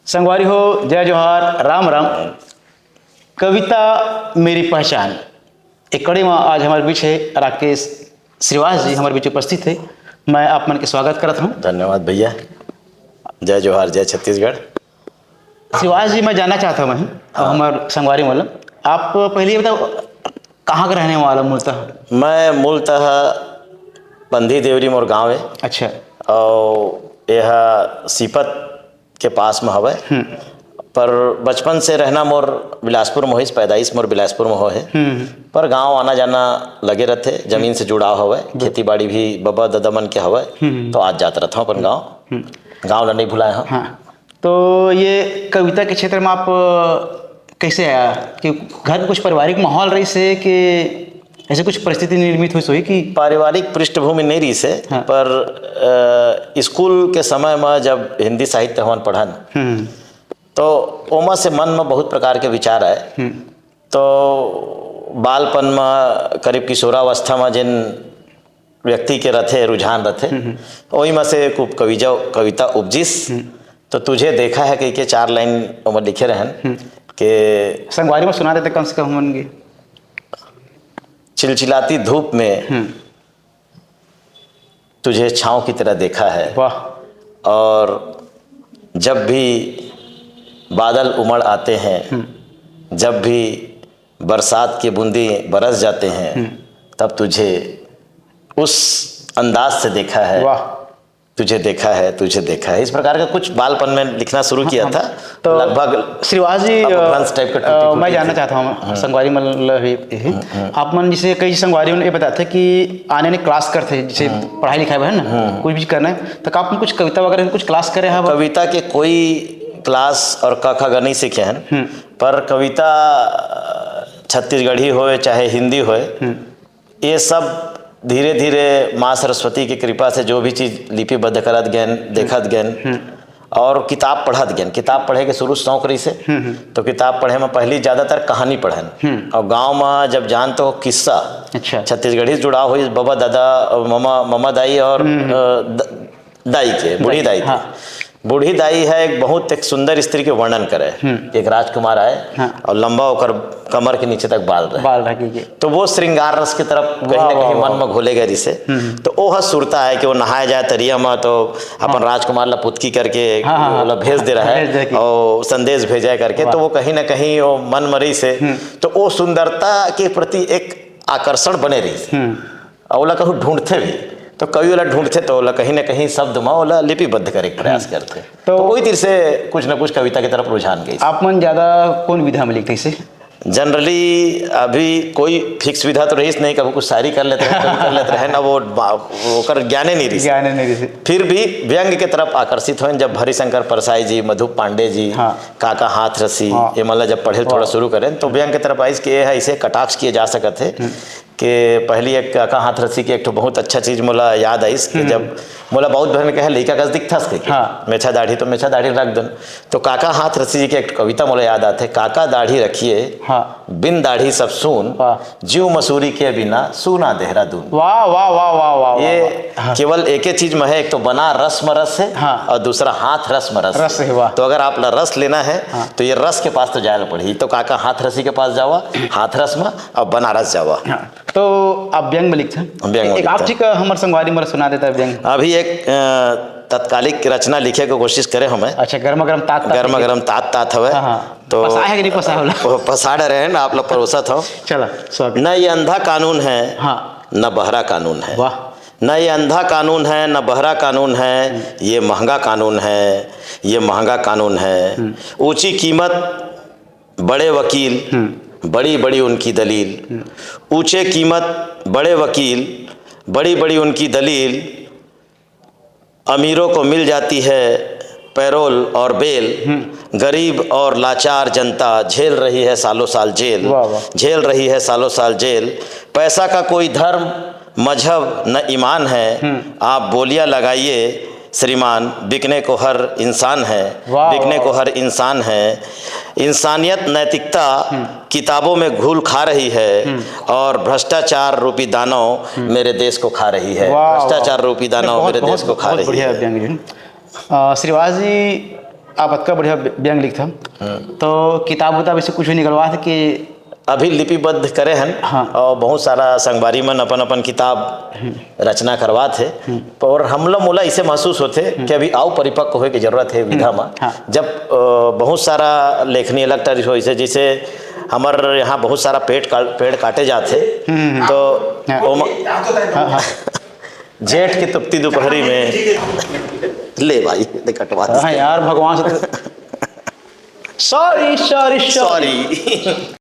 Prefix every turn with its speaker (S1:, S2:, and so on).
S1: संगवारी हो, जय जोहार, राम राम। कविता मेरी पहचान एक कड़ी में आज हमारे बीच है राकेश श्रीवास जी हमारे बीच उपस्थित है। मैं आप मन के स्वागत करता हूँ।
S2: धन्यवाद भैया। जय जोहार, जय छत्तीसगढ़।
S1: श्रीवास जी, मैं जानना चाहता हूँ हमारे संगवारी मतलब आप पहले बताओ कहाँ का रहने वाला मूलतः?
S2: मैं मूलतः बंधी देवरी मोर गाँव है।
S1: अच्छा।
S2: और यह सीपत के पास में हवे, पर बचपन से रहना मोर बिलासपुर में होइस, पैदाइश मोर बिलासपुर में हो है। पर गांव आना जाना लगे रहते, जमीन से जुड़ाव हवे, खेती बाड़ी भी बबा दादा मन के हवे, तो आज जाता रहता हूँ अपन गाँव ला नहीं भुलाए हैं।
S1: हाँ, तो ये कविता के क्षेत्र में आप कैसे आया? कि घर में कुछ पारिवारिक माहौल रही से कि ऐसे कुछ परिस्थिति निर्मित हुई कि?
S2: पारिवारिक पृष्ठभूमि नहीं रही से,
S1: हाँ।
S2: पर स्कूल के समय में जब हिंदी साहित्य हमन पढ़न तो ओमा से मन में बहुत प्रकार के विचार आए। तो बालपन में करीब किशोरावस्था में जिन व्यक्ति के रथे रुझान रथे, वही में से खूब कविता उपजिस। तो तुझे देखा है कि 4 लाइन ओमा लिखे रहन के
S1: संगवारी में सुना देते कम से कम हमन के।
S2: चिलचिलाती धूप में तुझे छाँव की तरह देखा है,
S1: वाह।
S2: और जब भी बादल उमड़ आते हैं, जब भी बरसात की बूंदी बरस जाते हैं, तब तुझे उस अंदाज से देखा है।
S1: वाह।
S2: तुझे देखा है, तुझे देखा है। इस प्रकार का कुछ बालपन में लिखना शुरू किया था।
S1: तो
S2: लगभग
S1: श्रीवास जी,
S2: टाइप का
S1: मैं जानना चाहता हूँ संगवारी मतलब आप मन जैसे कई संगवारी में ये बताते कि आने ने क्लास करते, जैसे पढ़ाई लिखाई है ना, कुछ भी करना है तो आप कुछ कविता वगैरह कुछ क्लास करे हैं?
S2: कविता के कोई क्लास और क ख ग नहीं सीखे हैं, पर कविता छत्तीसगढ़ी होए चाहे हिंदी होए, ये सब धीरे धीरे माँ सरस्वती की कृपा से जो भी चीज़ लिपिबद्ध करत गए, देखत गए, और किताब पढ़त गए। किताब पढ़े के शुरू शौक रही से, तो किताब पढ़े में पहली ज़्यादातर कहानी पढ़न, और गांव में जब जान तो किस्सा।
S1: अच्छा।
S2: छत्तीसगढ़ी से जुड़ा हुई बाबा दादा मामा दाई और दाई के बूढ़ी दाई थी। बूढ़ी दाई है एक सुंदर स्त्री के वर्णन करे। एक राजकुमार आए और लंबा होकर कमर के नीचे तक बाल रहे, तो वो श्रृंगार रस की तरफ कहीं ना कहीं मन में घोले गए जिसे। तो वो सुरता है कि वो नहाया जाए तरिया में, तो अपन राजकुमार ला पुतकी करके भेज दे रहा है और संदेश भेजा करके, तो वो कहीं ना कहीं वो मन मरी से, तो वो सुंदरता के प्रति एक आकर्षण बने रही। और ओला कहूँ ढूंढते भी, तो कवि वाला ढूंढते तो ओला कहीं ना कहीं शब्द में ओला लिपिबद्ध करे प्रयास करते। तो वही तीर से कुछ ना कुछ कविता की तरफ रुझान गई।
S1: आप मन ज्यादा कौन विधा में लिखते से?
S2: जनरली अभी कोई फिक्स विधा तो रही नहीं, कभी कुछ शायरी कर लेते हैं, कभी कर लेते हैं ना, वो कर ज्ञाने नहीं रही। फिर भी व्यंग के तरफ आकर्षित हुए जब हरिशंकर परसाई जी, मधु पांडे जी, काका हाथ रसी, ये मतलब जब पढ़े थोड़ा शुरू करें, तो व्यंग की तरफ आई कि ये है इसे कटाक्ष किए जा सकते थे। कि पहली एक काका हाथ रसी की एक तो बहुत अच्छा चीज़ मोला याद आई कि जब मोला बहुत बहन कहे लड़का कस दिखथस के मेछा दाढ़ी, तो मेछा दाढ़ी रख दन, तो काका हाथ रसी जी की एक कविता मोला याद आते, काका दाढ़ी रखिए बिन दाढ़ी सब सुन, जीव मसूरी के बिना सूना देहरादून।
S1: वाह वाह वाह वाह वाह।
S2: ये केवल एक ही चीज में है, एक तो बना रस्म रस है, और दूसरा हाथ रस्म रस है। तो अगर आप रस लेना है तो ये रस के पास तो जाए पड़ी, तो काका हाथ रसी के पास जावा, हाथ रस्म और बनारस जावा।
S1: तो आप व्यंग में लिखते हैं? एक आप जी का हमारे संगवारी में सुना देता है व्यंग।
S2: अभी एक तत्कालिक रचना लिखे की कोशिश करे हमें।
S1: अच्छा, गर्मा गर्म
S2: तात हवे। तो
S1: पसा है कि नहीं पसा होला?
S2: पसाड़ रहे हैं आप लोग, परोसत हो।
S1: चला स्वागत।
S2: न ये अंधा कानून है, न बहरा कानून है।
S1: वाह।
S2: न ये अंधा कानून है, न बहरा कानून है, ये महंगा कानून है, ये महंगा कानून है। ऊंची कीमत बड़े वकील, बड़ी बड़ी उनकी दलील। ऊंचे कीमत बड़े वकील, बड़ी बड़ी उनकी दलील। अमीरों को मिल जाती है पैरोल और बेल, गरीब और लाचार जनता झेल रही है सालों साल जेल, झेल रही है सालों साल जेल। पैसा का कोई धर्म मजहब न ईमान है, आप बोलियां लगाइए श्रीमान, बिकने को हर इंसान है, बिकने को हर इंसान है। इंसानियत नैतिकता किताबों में घूल खा रही है, और भ्रष्टाचार रूपी दानव मेरे देश को खा रही है। भ्रष्टाचार रूपी दानव मेरे देश को खा रही है।
S1: श्रीवास जी, आप अतका बढ़िया व्यंग लिखते तो किताब उताब ऐसे कुछ निकलवा थे कि
S2: अभी लिपिबद्ध करे हन।
S1: हाँ।
S2: और बहुत सारा संगवारी मन अपन अपन किताब रचना करवा थे। और हमला मोला इसे महसूस होते कि अभी आओ परिपक्व होए की जरूरत है विधा में।
S1: हाँ।
S2: जब बहुत सारा लेखनी अलग तरह हो जैसे हमार यहाँ बहुत सारा पेड़ काटे जाते तो जेठ की तपती दोपहरी में ले भाई कटवा
S1: हाँ यार भगवान से सॉरी सॉरी
S2: सॉरी